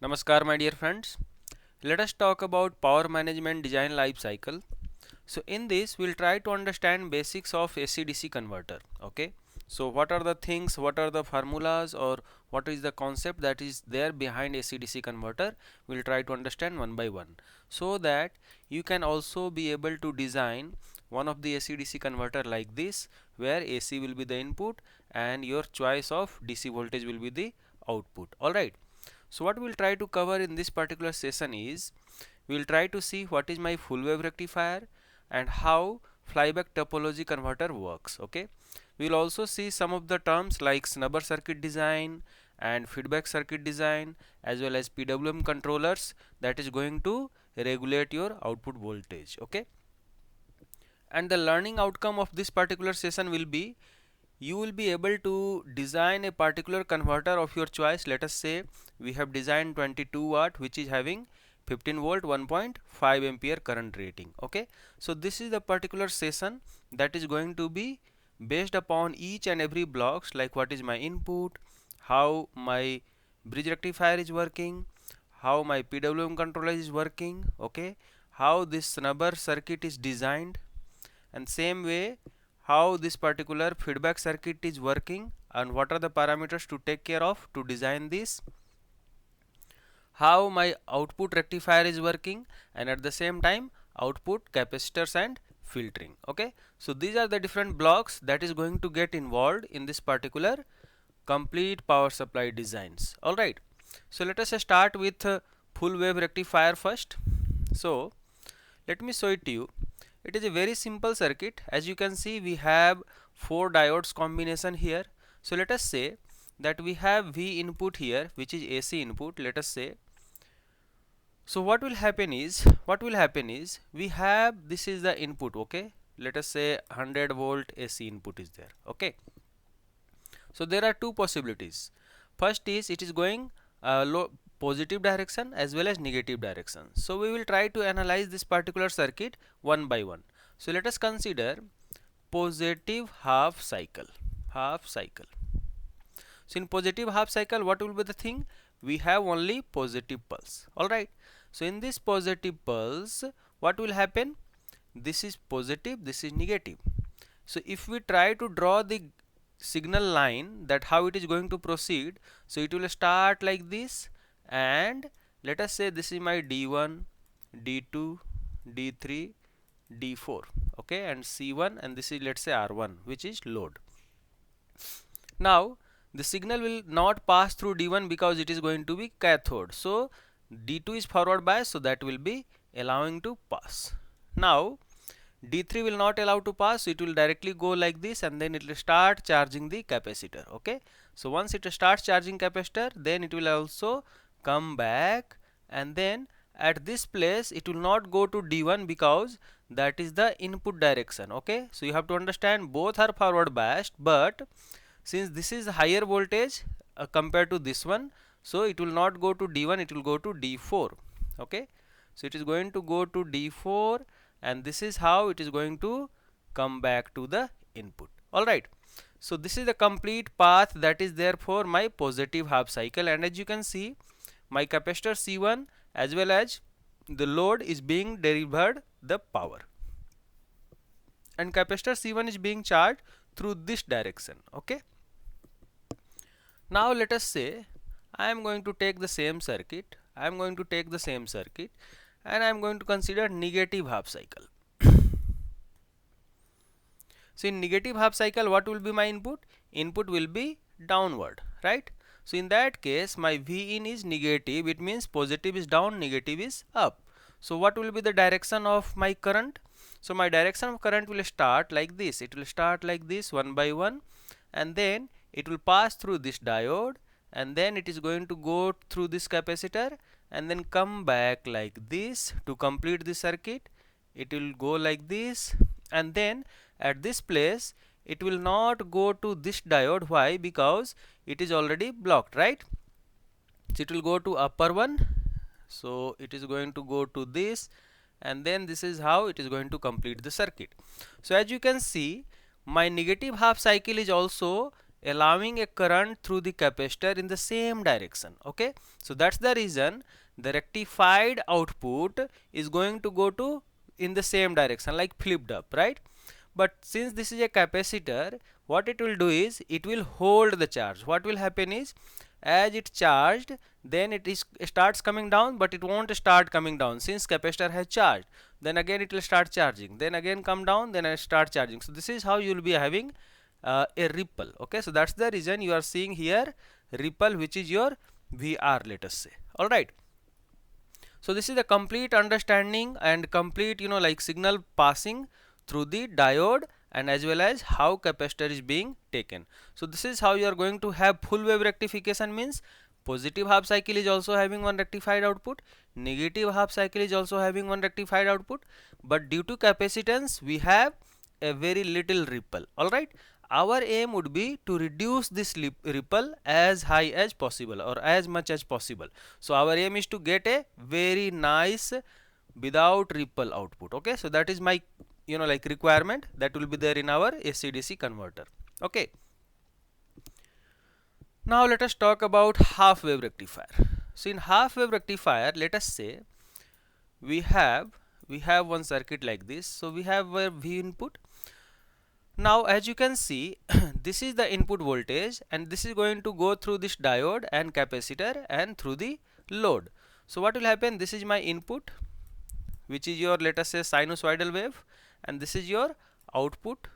Namaskar my dear friends. Let us talk about power management design life cycle. So in this we'll try to understand basics of AC-DC converter. Okay. So what are the things, what are the formulas, or what is the concept that is there behind AC-DC converter? We'll try to understand one by one so that you can also be able to design one of the AC-DC converter like this, where AC will be the input and your choice of DC voltage will be the output. Alright. So what we'll try to cover in this particular session is we'll try to see what is my full wave rectifier and how flyback topology converter works. Okay, we'll also see some of the terms like snubber circuit design and feedback circuit design, as well as PWM controllers that is going to regulate your output voltage. Okay, and the learning outcome of this particular session will be you will be able to design a particular converter of your choice. Let us say we have designed 22 watt which is having 15 volt 1.5 ampere current rating. Okay, so this is the particular session that is going to be based upon each and every blocks, like what is my input, how my bridge rectifier is working, how my PWM controller is working, okay, how this snubber circuit is designed, and same way how this particular feedback circuit is working and what are the parameters to take care of to design this, how my output rectifier is working, and at the same time output capacitors and filtering. Okay, so these are the different blocks that is going to get involved in this particular complete power supply designs. Alright, so let us start with full wave rectifier first. So let me show it to you. It is a very simple circuit. As you can see, we have 4 diodes combination here. So let us say that we have V input here, which is AC input. Let us say, so what will happen is we have, this is the input. Okay, let us say 100 volt AC input is there. Okay, so there are two possibilities. First is it is going positive direction as well as negative direction. So we will try to analyze this particular circuit one by one. So let us consider positive half cycle. So in positive half cycle, what will be the thing? We have only positive pulse. Alright, so in this positive pulse, what will happen? This is positive, this is negative. So if we try to draw the signal line, that how it is going to proceed, so it will start like this, and let us say this is my D1, D2, D3, D4, okay, and C1, and this is, let's say, R1, which is load. Now the signal will not pass through D1 because it is going to be cathode, so D2 is forward bias, so that will be allowing to pass. Now D3 will not allow to pass, so it will directly go like this, and then it will start charging the capacitor. Okay, so once it starts charging capacitor, then it will also come back, and then at this place it will not go to D1 because that is the input direction. Okay, so you have to understand both are forward biased, but since this is higher voltage compared to this one, so it will not go to D1, it will go to D4. Okay, so it is going to go to D4, and this is how it is going to come back to the input. Alright, so this is the complete path that is there for my positive half cycle, and as you can see, my capacitor C1 as well as the load is being delivered the power, and capacitor C1 is being charged through this direction. Okay, now let us say I am going to take the same circuit, and I am going to consider negative half cycle. So in negative half cycle, what will be my input? Input will be downward, right? So in that case, my V in is negative. It means positive is down, negative is up. So what will be the direction of my current? So my direction of current will start like this. It will start like this one by one, and then it will pass through this diode, and then it is going to go through this capacitor, and then come back like this to complete the circuit. It will go like this, and then at this place it will not go to this diode. Why? Because it is already blocked, right? So it will go to upper one, so it is going to go to this, and then this is how it is going to complete the circuit. So as you can see, my negative half cycle is also allowing a current through the capacitor in the same direction. Okay, so that's the reason the rectified output is going to go to in the same direction, like flipped up, right? But since this is a capacitor, what it will do is it will hold the charge. What will happen is, as it charged, then it starts coming down, but it won't start coming down since capacitor has charged. Then again it will start charging, then again come down, then start charging. So this is how you will be having a ripple. Okay, so that's the reason you are seeing here ripple, which is your VR, let us say. All right, so this is the complete understanding and complete, like signal passing through the diode, and as well as how capacitor is being taken. So this is how you are going to have full wave rectification. Means positive half cycle is also having one rectified output, negative half cycle is also having one rectified output, but due to capacitance we have a very little ripple. All right, our aim would be to reduce this ripple as high as possible or as much as possible. So our aim is to get a very nice without ripple output. Okay, so that is my like requirement that will be there in our AC/DC converter. Okay, now let us talk about half wave rectifier. So in half wave rectifier, let us say we have one circuit like this. So we have a V input. Now as you can see, this is the input voltage, and this is going to go through this diode and capacitor and through the load. So what will happen, this is my input, which is your, let us say, sinusoidal wave, and this is your output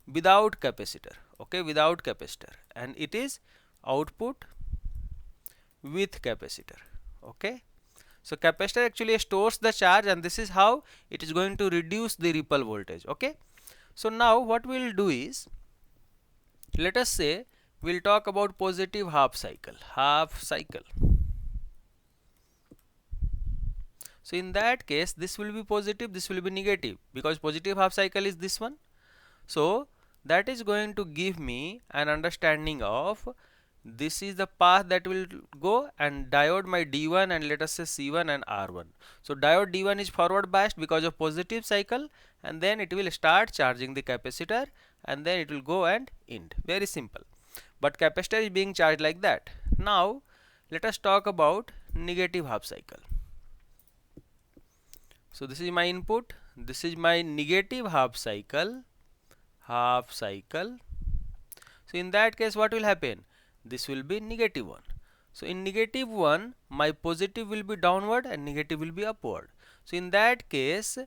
without capacitor. Okay, without capacitor, and it is output with capacitor. Okay, so capacitor actually stores the charge, and this is how it is going to reduce the ripple voltage. Okay, so now what we will do is, let us say we will talk about positive half cycle. So in that case, this will be positive, this will be negative, because positive half cycle is this one. So that is going to give me an understanding of this is the path that will go, and diode my D1 and let us say C1 and R1. So diode D1 is forward biased because of positive cycle, and then it will start charging the capacitor, and then it will go and end. Very simple. But capacitor is being charged like that. Now let us talk about negative half cycle. So this is my input, this is my negative half cycle. So in that case, what will happen? This will be negative 1. So in negative 1, my positive will be downward and negative will be upward. So in that case,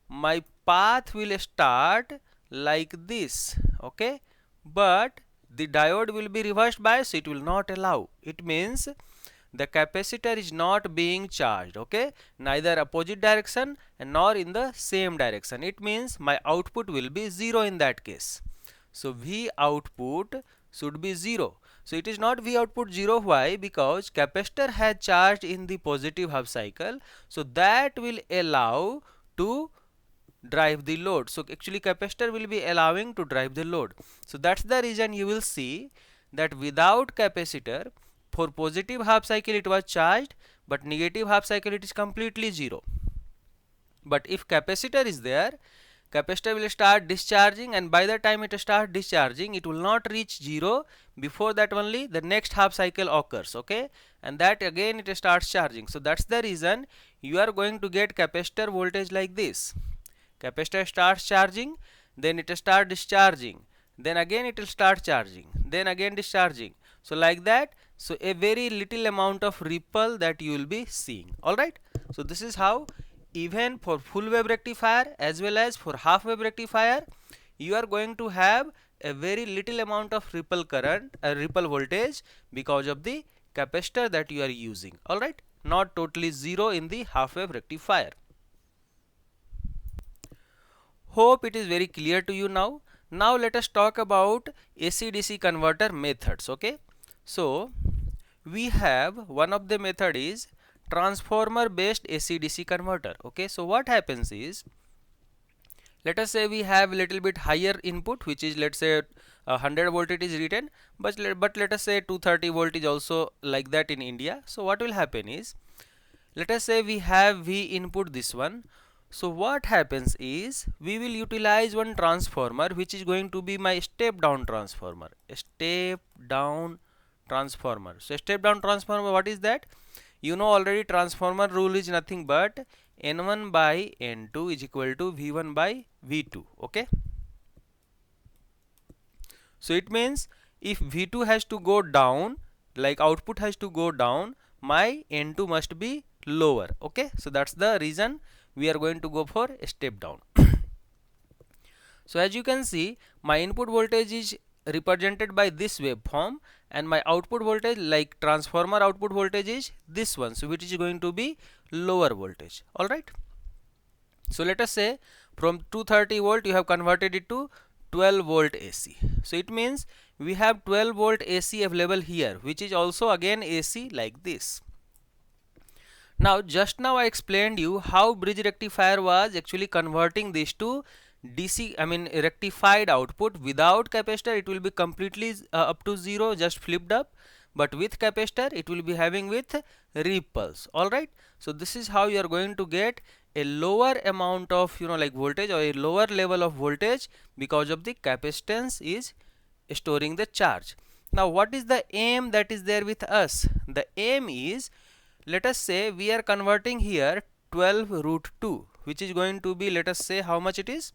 my path will start like this. Okay, but the diode will be reversed bias, so it will not allow. It means the capacitor is not being charged. Okay, neither opposite direction and nor in the same direction. It means my output will be 0 in that case. So V output should be 0. So it is not V output 0. Why? Because capacitor has charged in the positive half cycle, so that will allow to drive the load. So actually capacitor will be allowing to drive the load. So that's the reason you will see that without capacitor, for positive half cycle it was charged, but negative half cycle it is completely 0. But if capacitor is there, capacitor will start discharging, and by the time it starts discharging, it will not reach 0. Before that only the next half cycle occurs. Okay, and that again it starts charging. So that's the reason you are going to get capacitor voltage like this. Capacitor starts charging, then it starts discharging, then again it will start charging, then again discharging. So like that, so a very little amount of ripple that you will be seeing. Alright, so this is how even for full wave rectifier as well as for half wave rectifier, you are going to have a very little amount of ripple current, ripple voltage, because of the capacitor that you are using. Alright, not totally 0 in the half wave rectifier. Hope it is very clear to you now. Now let us talk about AC/DC converter methods. Okay, so we have one of the method is transformer based AC/DC converter. Okay, so what happens is, let us say we have a little bit higher input, which is, let's say 100 volt it is written, but let us say 230 volt is also like that in India. So what will happen is, let us say we have V input this one. So what happens is we will utilize one transformer which is going to be my step down transformer. A step down transformer. So step down transformer, what is that? You know already transformer rule is nothing but N1 by N2 is equal to V1 by V2. Okay. So it means if V2 has to go down, like output has to go down, my N2 must be lower. Okay. So that's the reason we are going to go for a step down. So as you can see, my input voltage is represented by this waveform, and my output voltage, like transformer output voltage, is this one, so which is going to be lower voltage. All right. So let us say from 230 volt you have converted it to 12 volt AC. So it means we have 12 volt AC available here, which is also again AC like this. Now just now I explained you how bridge rectifier was actually converting this to DC, I mean rectified output. Without capacitor it will be completely up to 0, just flipped up, but with capacitor it will be having with ripples. Alright, so this is how you are going to get a lower amount of like voltage, or a lower level of voltage, because of the capacitance is storing the charge. Now what is the aim that is there with us? The aim is, let us say we are converting here 12 root 2, which is going to be, let us say how much it is.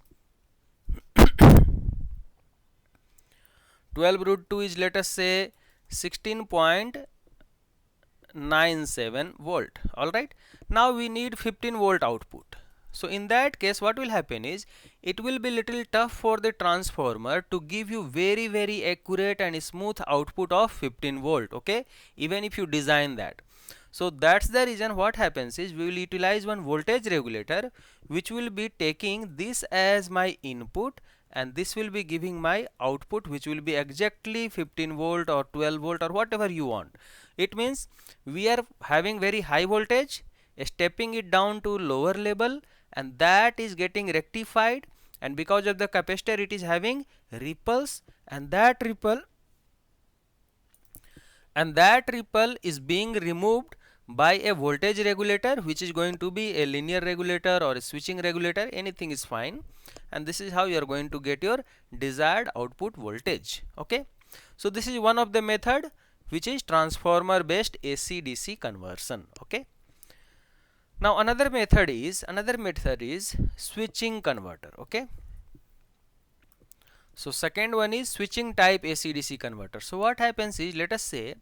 12 root 2 is, let us say 16.97 volt. All right, now we need 15 volt output. So in that case what will happen is, it will be little tough for the transformer to give you very accurate and smooth output of 15 volt. Okay, even if you design that. So that's the reason what happens is, we will utilize one voltage regulator which will be taking this as my input, and this will be giving my output, which will be exactly 15 volt or 12 volt or whatever you want. It means we are having very high voltage, stepping it down to lower level, and that is getting rectified, and because of the capacitor it is having ripples, and that ripple is being removed by a voltage regulator, which is going to be a linear regulator or a switching regulator, anything is fine, and this is how you are going to get your desired output voltage. Okay, so this is one of the method which is transformer based AC DC conversion. Okay, now another method is switching converter. Okay, so second one is switching type AC DC converter. So what happens is, let us say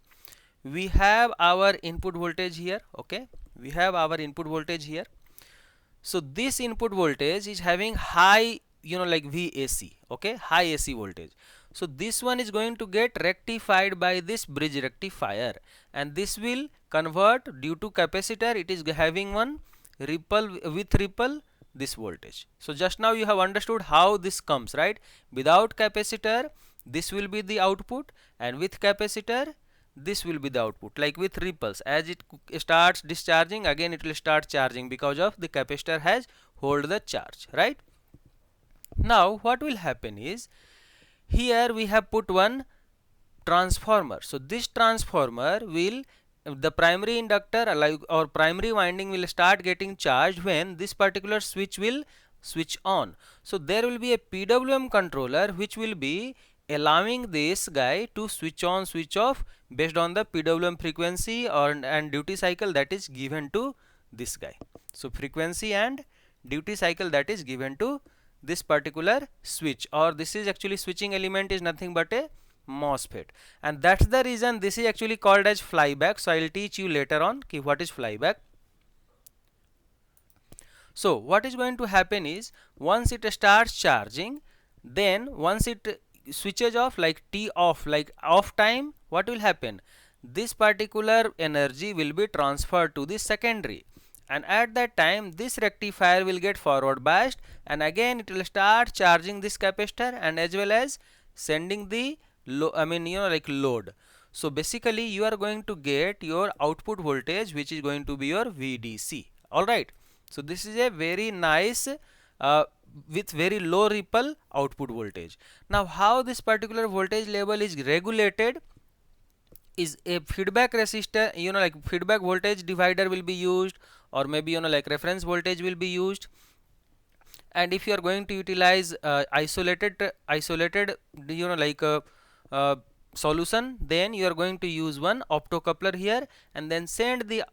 we have our input voltage here. Okay, we have our input voltage here. So this input voltage is having high, like VAC. Okay, high AC voltage. So this one is going to get rectified by this bridge rectifier, and this will convert, due to capacitor it is having one ripple, with ripple this voltage. So just now you have understood how this comes, right? Without capacitor this will be the output, and with capacitor this will be the output, like with ripples. As it starts discharging, again it will start charging, because of the capacitor has hold the charge, right? Now what will happen is, here we have put one transformer. So this transformer will, the primary inductor or primary winding will start getting charged when this particular switch will switch on. So there will be a PWM controller which will be allowing this guy to switch on, switch off based on the PWM frequency and duty cycle that is given to this guy. So frequency and duty cycle that is given to this particular switch, or this is actually switching element is nothing but a MOSFET, and that's the reason this is actually called as flyback. So I will teach you later on what is flyback. So what is going to happen is, once it starts charging, then once it switches off, like T off, like off time, what will happen? This particular energy will be transferred to the secondary, and at that time this rectifier will get forward biased, and again it will start charging this capacitor, and as well as sending the load. So basically you are going to get your output voltage, which is going to be your VDC. Alright, so this is a very nice with very low ripple output voltage. Now how this particular voltage level is regulated is, a feedback resistor, like feedback voltage divider will be used, or maybe like reference voltage will be used. And if you are going to utilize isolated uh, solution, then you are going to use one optocoupler here and then send the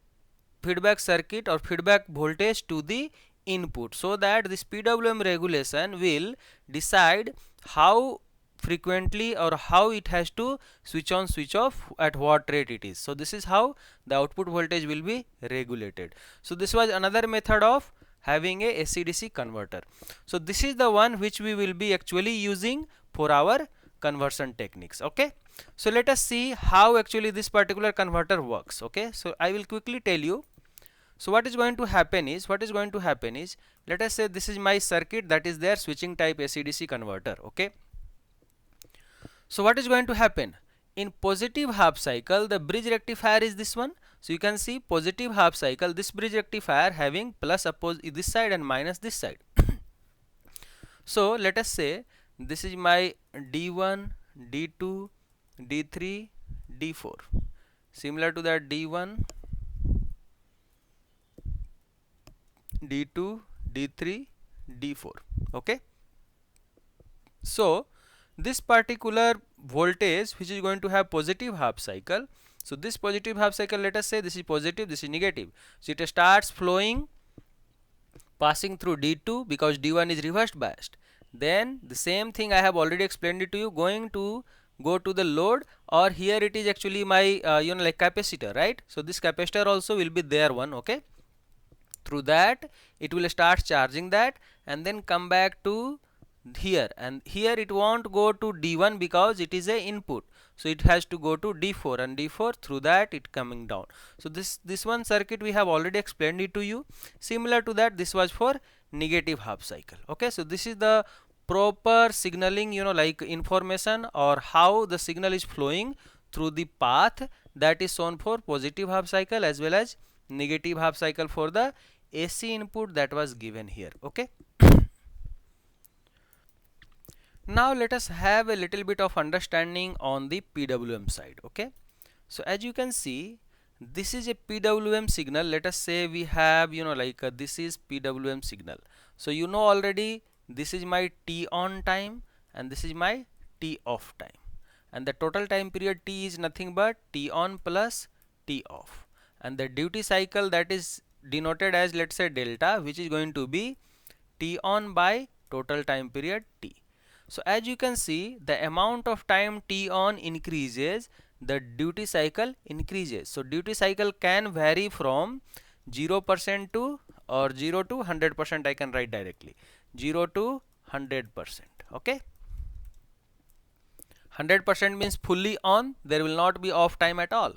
feedback circuit or feedback voltage to the input, so that this PWM regulation will decide how frequently or how it has to switch on switch off at what rate it is. So this is how the output voltage will be regulated. So this was another method of having a AC/DC converter. So this is the one which we will be actually using for our conversion techniques. Okay, so let us see how actually this particular converter works. Okay, so I will quickly tell you. So what is going to happen is let us say this is my circuit that is there, switching type AC/DC converter. Okay, so what is going to happen in positive half cycle? The bridge rectifier is this one. So you can see positive half cycle, this bridge rectifier having plus opposite this side and minus this side. So let us say this is my D1, D2, D3, D4. Similar to that, D1, D2, D3, D4. Okay, so this particular voltage which is going to have positive half cycle, so this positive half cycle, let us say this is positive, this is negative, so it starts flowing, passing through D2 because D1 is reversed biased. Then the same thing I have already explained it to you, going to go to the load, or here it is actually my like capacitor, right? So this capacitor also will be there one. Okay, through that it will start charging that and then come back to here, and here it won't go to D1 because it is a input, so it has to go to D4, and D4 through that it coming down. So this one circuit we have already explained it to you. Similar to that, this was for negative half cycle. Okay, so this is the proper signaling, like information or how the signal is flowing through the path that is shown for positive half cycle as well as negative half cycle for the AC input that was given here. Okay, now let us have a little bit of understanding on the PWM side. Okay, so as you can see, this is a PWM signal. Let us say we have this is PWM signal. So already this is my T on time and this is my T off time, and the total time period T is nothing but T on plus T off, and the duty cycle that is denoted as, let's say, delta, which is going to be T on by total time period T. So as you can see, the amount of time T on increases, the duty cycle increases. So duty cycle can vary from 0% to, or 0 to 100%, I can write directly 0 to 100%. Okay, 100% means fully on, there will not be off time at all,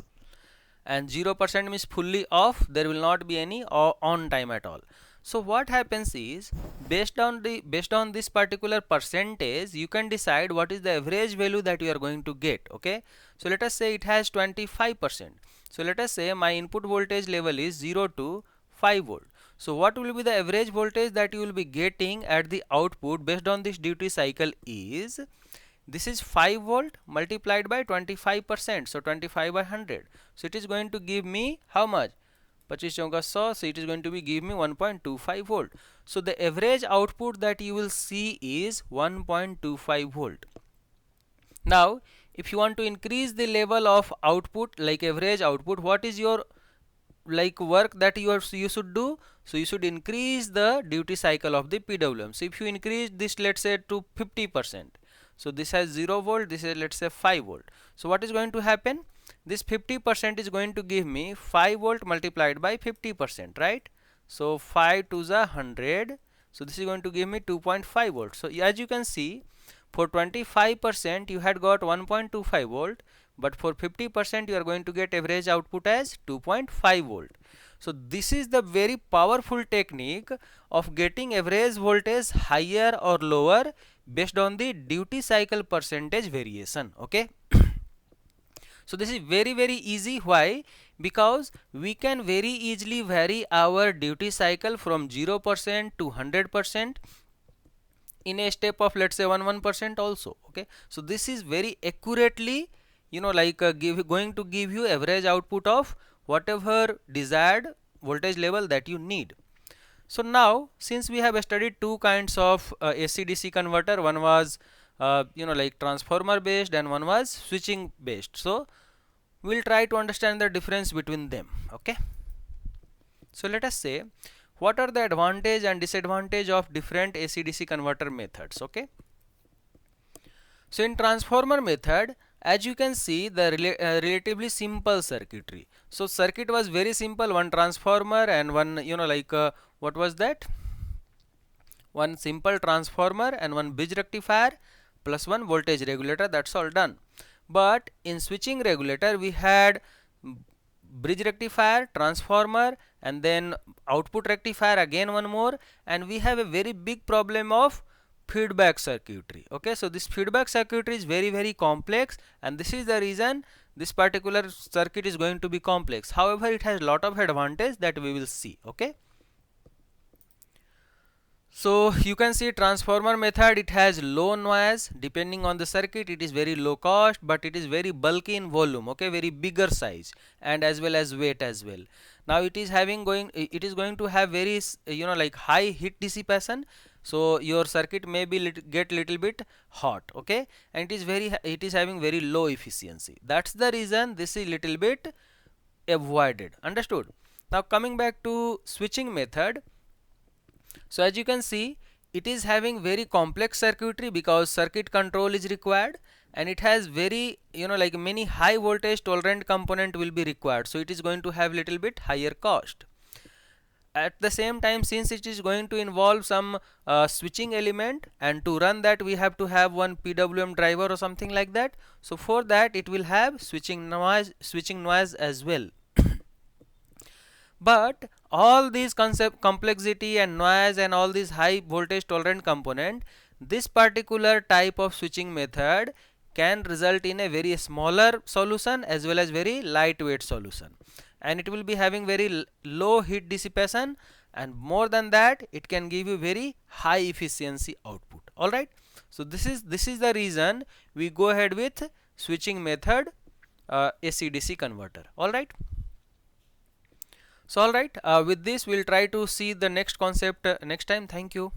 and 0% means fully off, there will not be any on time at all. So what happens is, based on this particular percentage, you can decide what is the average value that you are going to get. Okay, so let us say it has 25%. So let us say my input voltage level is 0 to 5 volt. So what will be the average voltage that you will be getting at the output based on this duty cycle is, this is 5 volt multiplied by 25%, so 25 by 100. So it is going to give me how much? 25 so it is going to be give me 1.25 volt. So the average output that you will see is 1.25 volt. Now if you want to increase the level of output, like average output, what is your work that you should do? So you should increase the duty cycle of the PWM. So if you increase this, let's say, to 50%, so this has 0 volt, this is, let's say, 5 volt. So what is going to happen? This 50% is going to give me 5 volt multiplied by 50%, right? So 5 to the 100, so this is going to give me 2.5 volt. So as you can see, for 25% you had got 1.25 volt, but for 50% you are going to get average output as 2.5 volt. So this is the very powerful technique of getting average voltage higher or lower based on the duty cycle percentage variation. Okay, so this is very easy. Why? Because we can very easily vary our duty cycle from 0% to 100% in a step of, let's say, 1% also. Okay, so this is very accurately going to give you average output of whatever desired voltage level that you need. So now since we have studied two kinds of AC-DC converter, one was like transformer based and one was switching based. So we'll try to understand the difference between them. Okay. So let us say what are the advantage and disadvantage of different AC-DC converter methods. Okay. So in transformer method, as you can see, the relatively simple circuitry. So circuit was very simple, one transformer and one what was that? One simple transformer and one bridge rectifier plus one voltage regulator, that's all done. But in switching regulator we had bridge rectifier, transformer, and then output rectifier, again one more, and we have a very big problem of feedback circuitry. Okay, so this feedback circuitry is very complex, and this is the reason this particular circuit is going to be complex. However, it has lot of advantage that we will see. Okay. So you can see transformer method, it has low noise. Depending on the circuit, it is very low cost, but it is very bulky in volume. Okay, very bigger size and as well as weight as well. Now it is going to have very high heat dissipation. So your circuit may be get little bit hot. Okay, and it is having very low efficiency. That's the reason this is little bit avoided. Understood? Now coming back to switching method. So as you can see, it is having very complex circuitry because circuit control is required, and it has very many high voltage tolerant component will be required. So it is going to have little bit higher cost. At the same time, since it is going to involve some switching element, and to run that we have to have one PWM driver or something like that. So for that it will have switching noise as well. But all these complexity and noise and all these high voltage tolerant component, this particular type of switching method can result in a very smaller solution as well as very lightweight solution, and it will be having very low heat dissipation, and more than that it can give you very high efficiency output. All right, so this is the reason we go ahead with switching method AC-DC converter. All right. So alright, with this we'll try to see the next concept next time. Thank you.